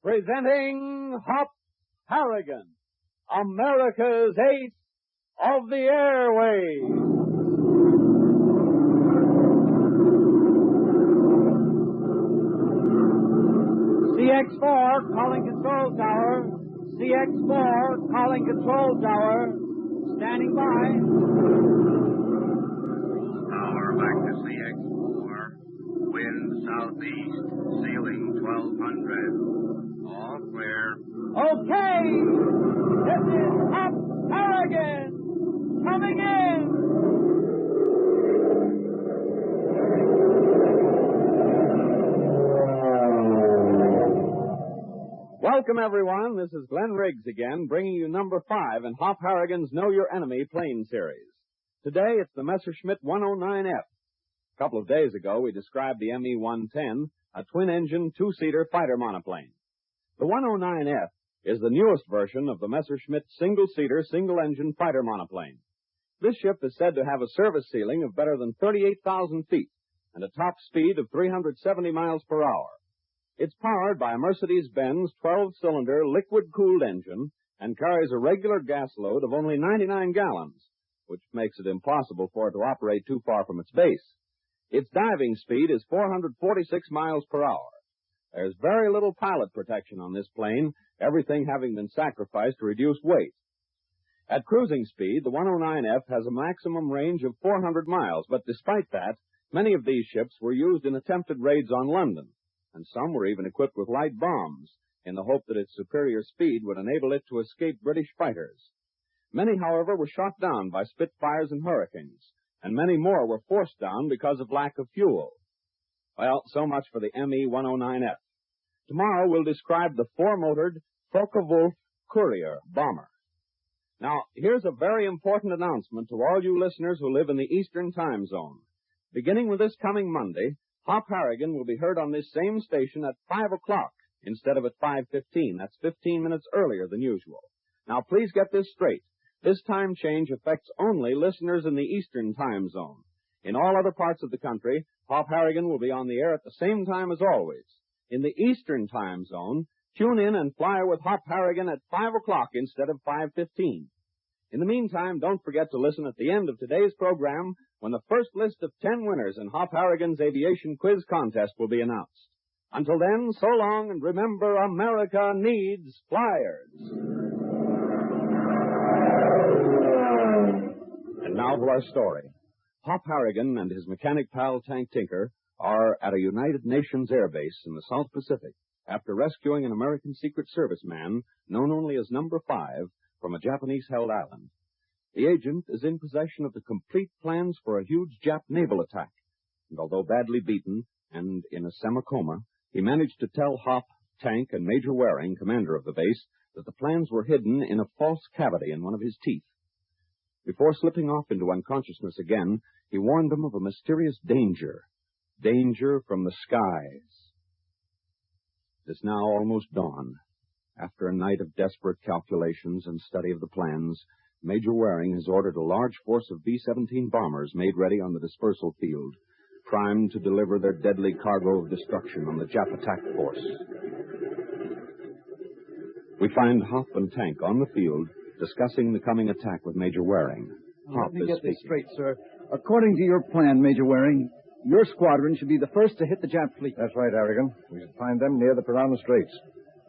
Presenting Hop Harrigan, America's ace of the airwaves. CX-4 calling control tower. CX-4 calling control tower. Standing by. Tower back to CX-4. Wind southeast. Ceiling 1200. All clear. Okay. This is Hop Harrigan coming in. Welcome, everyone. This is Glenn Riggs again, bringing you number 5 in Hop Harrigan's Know Your Enemy plane series. Today, it's the Messerschmitt 109F. A couple of days ago, we described the ME-110, a twin-engine, two-seater fighter monoplane. The 109F is the newest version of the Messerschmitt single-seater, single-engine fighter monoplane. This ship is said to have a service ceiling of better than 38,000 feet and a top speed of 370 miles per hour. It's powered by a Mercedes-Benz 12-cylinder liquid-cooled engine and carries a regular gas load of only 99 gallons, which makes it impossible for it to operate too far from its base. Its diving speed is 446 miles per hour. There's very little pilot protection on this plane, everything having been sacrificed to reduce weight. At cruising speed, the 109F has a maximum range of 400 miles, but despite that, many of these ships were used in attempted raids on London, and some were even equipped with light bombs in the hope that its superior speed would enable it to escape British fighters. Many, however, were shot down by Spitfires and Hurricanes, and many more were forced down because of lack of fuel. Well, so much for the ME-109F. Tomorrow we'll describe the four-motored Focke-Wulf Courier bomber. Now, here's a very important announcement to all you listeners who live in the Eastern Time Zone. Beginning with this coming Monday, Hop Harrigan will be heard on this same station at 5 o'clock instead of at 5:15. That's 15 minutes earlier than usual. Now, please get this straight. This time change affects only listeners in the Eastern Time Zone. In all other parts of the country, Hop Harrigan will be on the air at the same time as always. In the Eastern Time Zone, tune in and fly with Hop Harrigan at 5 o'clock instead of 5:15. In the meantime, don't forget to listen at the end of today's program when the first list of 10 winners in Hop Harrigan's Aviation Quiz Contest will be announced. Until then, so long, and remember, America needs flyers. And now to our story. Hop Harrigan and his mechanic pal Tank Tinker are at a United Nations air base in the South Pacific after rescuing an American Secret Service man known only as Number 5 from a Japanese-held island. The agent is in possession of the complete plans for a huge Jap naval attack, and although badly beaten and in a semi-coma, he managed to tell Hop, Tank, and Major Waring, commander of the base, that the plans were hidden in a false cavity in one of his teeth. Before slipping off into unconsciousness again, he warned them of a mysterious danger from the skies. It is now almost dawn. After a night of desperate calculations and study of the plans, Major Waring has ordered a large force of B-17 bombers made ready on the dispersal field, primed to deliver their deadly cargo of destruction on the Jap attack force. We find Hop and Tank on the field discussing the coming attack with Major Waring. Let me get this straight, sir. According to your plan, Major Waring, your squadron should be the first to hit the Jap fleet. That's right, Harrigan. We should find them near the Paranormal Straits.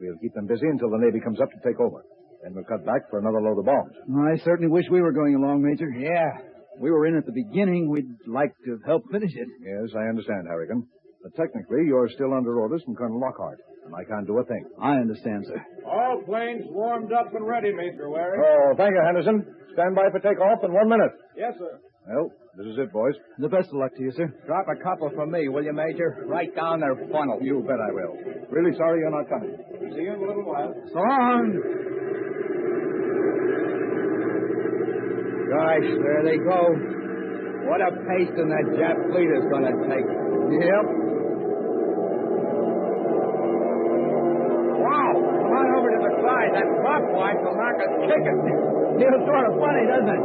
We'll keep them busy until the Navy comes up to take over. Then we'll cut back for another load of bombs. I certainly wish we were going along, Major. Yeah. We were in at the beginning. We'd like to help finish it. Yes, I understand, Harrigan. But technically, you're still under orders from Colonel Lockhart, and I can't do a thing. I understand, sir. All planes warmed up and ready, Major Waring. Oh, thank you, Henderson. Stand by for takeoff in 1 minute. Yes, sir. Well, this is it, boys. The best of luck to you, sir. Drop a couple for me, will you, Major? Right down their funnel. You bet I will. Really sorry you're not coming. See you in a little while. So long. Gosh, there they go. What a pasting that Jap fleet is going to take. Yep. Wow! Come on over to the side. That top watch will knock us kicking. Feels sort of funny, doesn't it?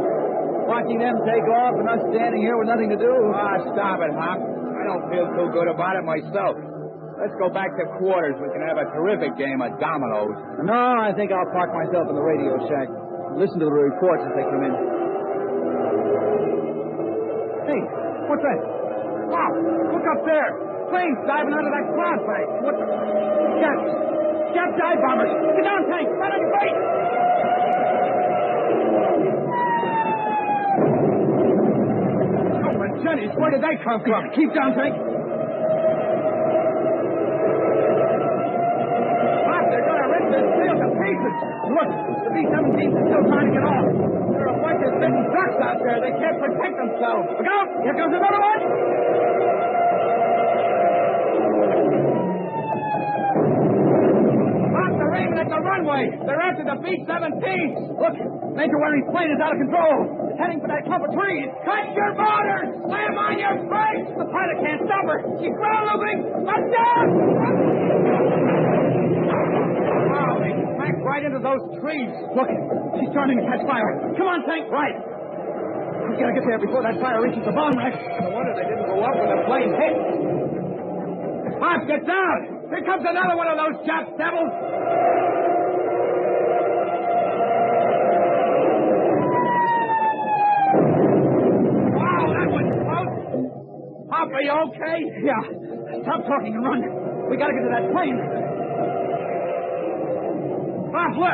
Watching them take off and us standing here with nothing to do. Ah, stop it, Hop. I don't feel too good about it myself. Let's go back to quarters. We can have a terrific game of dominoes. No, I think I'll park myself in the radio shack. Listen to the reports as they come in. Hey, what's that? Wow, look up there. Planes diving out of that cloud bank. What the... Jap dive bombers. Get down, Tank. Right on your face. Oh, my Jennies, where did they come from? Keep down, Tank. They're going to rip this field to pieces. Look, the B-17 is still trying to get off. There are a bunch of bitten ducks out there. They can't protect themselves. Look out! Here comes another one! Bob, they're aiming at the runway. They're after the B-17s. Look, Major Waring's plane is out of control. It's heading for that clump of trees. Cut your motors! Slam on your brakes! The pilot can't stop her. She's ground looping. Let's down! Wow, they smacked right into those trees. Look, she's starting to catch fire. Come on, Tank, right. We gotta get there before that fire reaches the bomb rack. No wonder they didn't go up when the plane hit. Pop, get down! Here comes another one of those Jap devils. Wow, that was close. Pop, are you okay? Yeah. Stop talking and run. We gotta get to that plane. Bob, look!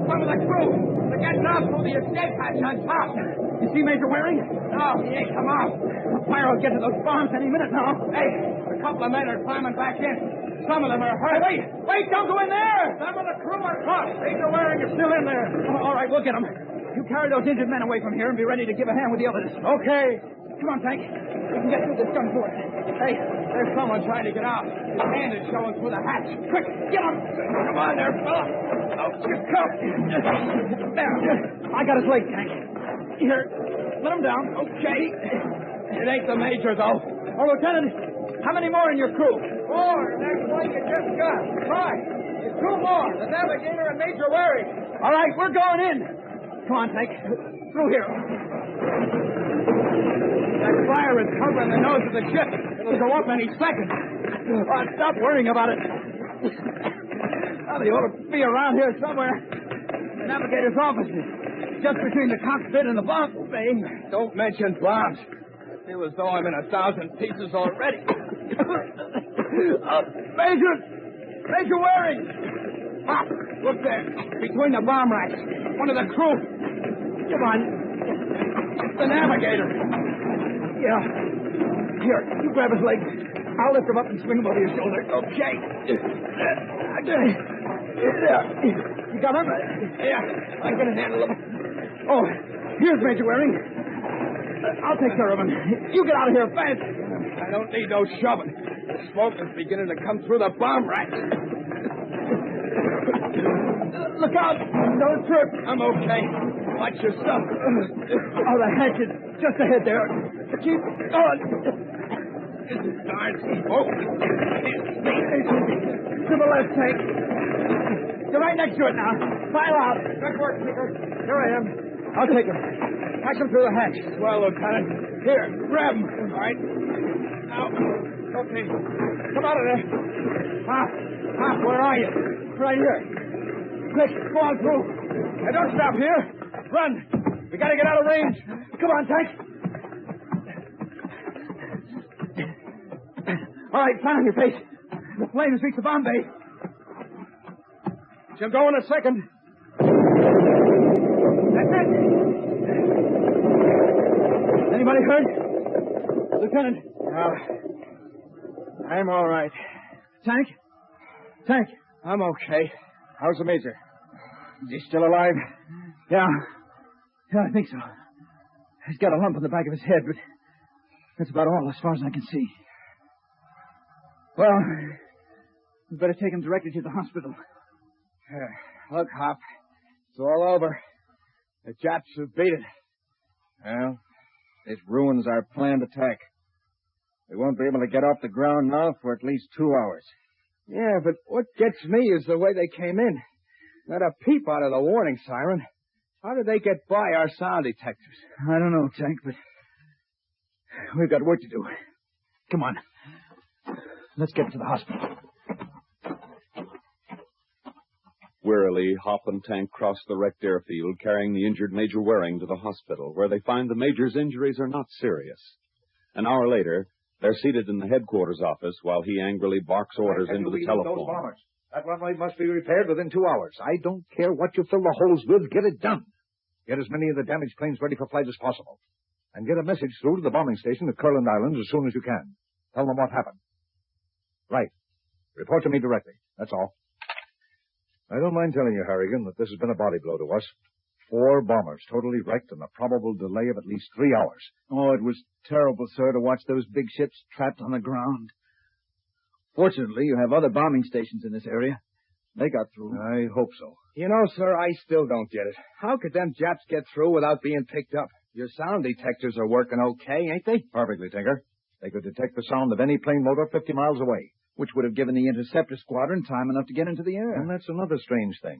One of the crew! They're getting out through the escape hatch on top. You see Major Waring? No, he ain't come out. The fire will get to those bombs any minute now. Hey, a couple of men are climbing back in. Some of them are hurt. Hey, wait, don't go in there! Some of the crew are caught. Major Waring is still in there. Oh, all right, we'll get them. You carry those injured men away from here and be ready to give a hand with the others. Okay. Come on, Tank. We can get through this gun fort. Hey, there's someone trying to get out. His hand is showing through the hatch. Quick, get him! Come on there, fella. Oh, just come. There. I got his leg, Tank. Here, let him down. Okay. It ain't the Major, though. Oh, Lieutenant, how many more in your crew? 4. Next one you just got. 5. There's 2 more. The navigator and Major Waring. All right, we're going in. Come on, Tank. Through here. That fire is covering the nose of the ship. It'll go up any second. Oh, stop worrying about it. Well, they ought to be around here somewhere. The navigator's office is just between the cockpit and the bomb bay. Don't mention bombs. Feel as though I'm in 1,000 pieces already. Major Waring! Pop, look there. Between the bomb racks. One of the crew. Come on. The navigator. Yeah. Here, you grab his leg. I'll lift him up and swing him over your shoulder. Okay. You got him? Yeah, I can handle him. Oh, here's Major Waring. I'll take care of him. You get out of here fast. I don't need no shoving. The smoke is beginning to come through the bomb racks. Look out. Don't trip. I'm okay. Watch yourself. Oh, the hatch is just ahead there. Keep going. Darn smoke. To the left, Tank. You're right next to it now. File out. Good work, Kicker. Here I am. I'll take him. Pack him through the hatch. Well, Lieutenant. Here, grab him. All right. Now. Okay. Come out of there. Pop, where are you? Right here. Quick, go on through. Now, don't stop here. Run. We got to get out of range. Come on, Tank. All right, flat on your face. The flame has reached the bomb bay. She'll go in a second. That's it. Anybody hurt? Lieutenant. I'm all right. Tank? I'm okay. How's the Major? Is he still alive? Yeah, I think so. He's got a lump on the back of his head, but that's about all as far as I can see. Well, we better take him directly to the hospital. Look, Hop. It's all over. The Japs have beat it. Well, this ruins our planned attack. We won't be able to get off the ground now for at least 2 hours. Yeah, but what gets me is the way they came in. Not a peep out of the warning siren. How did they get by our sound detectors? I don't know, Tank, but we've got work to do. Come on. Let's get to the hospital. Wearily, Hop and Tank cross the wrecked airfield, carrying the injured Major Waring to the hospital, where they find the Major's injuries are not serious. An hour later, they're seated in the headquarters office while he angrily barks orders into the telephone. Those bombers. That runway must be repaired within 2 hours. I don't care what you fill the holes with. Get it done. Get as many of the damaged planes ready for flight as possible. And get a message through to the bombing station at Curland Island as soon as you can. Tell them what happened. Right. Report to me directly. That's all. I don't mind telling you, Harrigan, that this has been a body blow to us. 4 bombers totally wrecked and a probable delay of at least 3 hours. Oh, it was terrible, sir, to watch those big ships trapped on the ground. Fortunately, you have other bombing stations in this area. They got through. I hope so. You know, sir, I still don't get it. How could them Japs get through without being picked up? Your sound detectors are working okay, ain't they? Perfectly, Tinker. They could detect the sound of any plane motor 50 miles away. Which would have given the interceptor squadron time enough to get into the air. And that's another strange thing.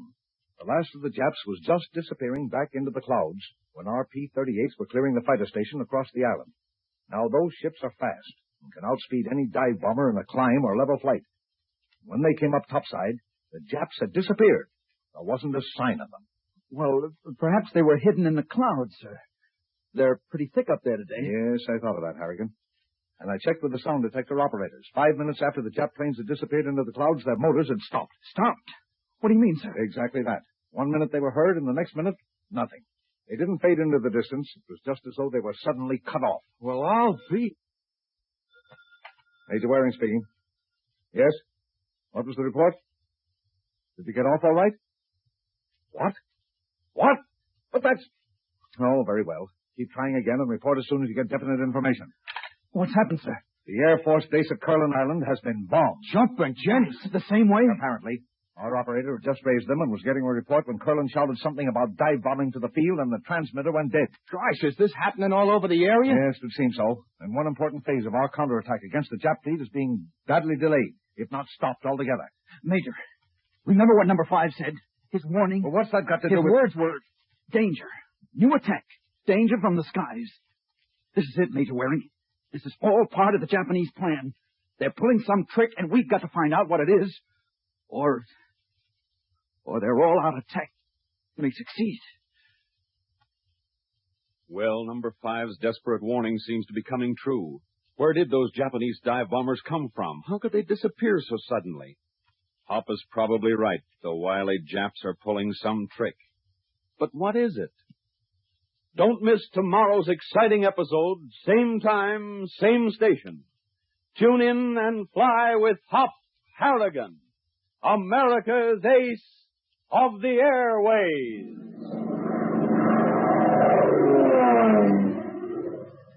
The last of the Japs was just disappearing back into the clouds when our P-38s were clearing the fighter station across the island. Now, those ships are fast and can outspeed any dive bomber in a climb or level flight. When they came up topside, the Japs had disappeared. There wasn't a sign of them. Well, perhaps they were hidden in the clouds, sir. They're pretty thick up there today. Yes, I thought of that, Harrigan. And I checked with the sound detector operators. 5 minutes after the Jap planes had disappeared into the clouds, their motors had stopped. Stopped? What do you mean, sir? Exactly that. 1 minute they were heard, and the next minute, nothing. They didn't fade into the distance. It was just as though they were suddenly cut off. Well, I'll be... Major Waring speaking. Yes? What was the report? Did you get off all right? What? What? But that's... Oh, very well. Keep trying again and report as soon as you get definite information. What's happened, sir? The Air Force base at Curland Island has been bombed. Jumping Jenny. The same way? Apparently. Our operator had just raised them and was getting a report when Curland shouted something about dive bombing to the field, and the transmitter went dead. Gosh, is this happening all over the area? Yes, it seems so. And one important phase of our counterattack against the Jap fleet is being badly delayed, if not stopped altogether. Major, remember what number 5 said? His warning? Well, what's that got to do with... His words were danger. New attack. Danger from the skies. This is it, Major Waring. This is all part of the Japanese plan. They're pulling some trick, and we've got to find out what it is. Or they're all out of tech. May succeed. Well, number 5's desperate warning seems to be coming true. Where did those Japanese dive bombers come from? How could they disappear so suddenly? Hop is probably right. The wily Japs are pulling some trick. But what is it? Don't miss tomorrow's exciting episode, same time, same station. Tune in and fly with Hop Harrigan, America's ace of the airways.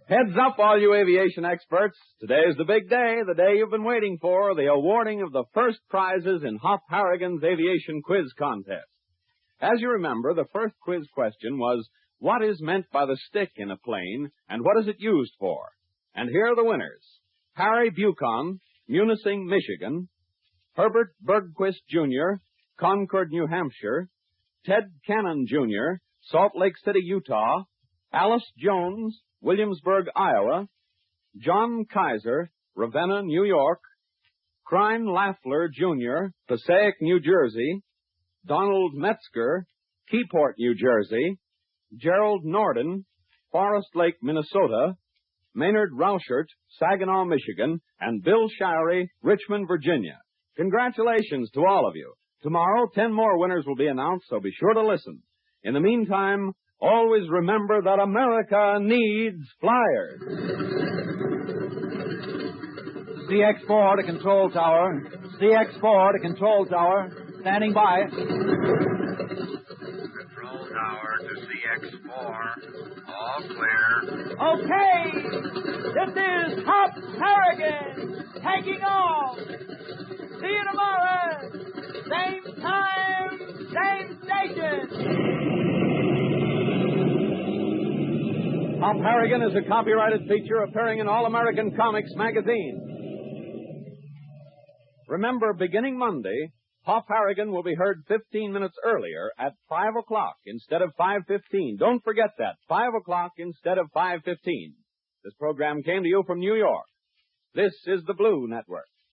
Heads up, all you aviation experts. Today's the big day, the day you've been waiting for, the awarding of the first prizes in Hop Harrigan's Aviation Quiz Contest. As you remember, the first quiz question was, what is meant by the stick in a plane, and what is it used for? And here are the winners. Harry Buchan, Munising, Michigan. Herbert Bergquist, Jr., Concord, New Hampshire. Ted Cannon, Jr., Salt Lake City, Utah. Alice Jones, Williamsburg, Iowa. John Kaiser, Ravenna, New York. Crine Laffler, Jr., Passaic, New Jersey. Donald Metzger, Keyport, New Jersey. Gerald Norden, Forest Lake, Minnesota. Maynard Rauschert, Saginaw, Michigan. And Bill Shirey, Richmond, Virginia. Congratulations to all of you. Tomorrow, 10 more winners will be announced, so be sure to listen. In the meantime, always remember that America needs flyers. CX-4 to Control Tower. CX-4 to Control Tower. Standing by. Control tower to CX-4. All clear. Okay, this is Hop Harrigan taking off. See you tomorrow. Same time, same station. Hop Harrigan is a copyrighted feature appearing in All American Comics magazine. Remember, beginning Monday, Hop Harrigan will be heard 15 minutes earlier at 5 o'clock instead of 5:15. Don't forget that, 5 o'clock instead of 5:15. This program came to you from New York. This is the Blue Network.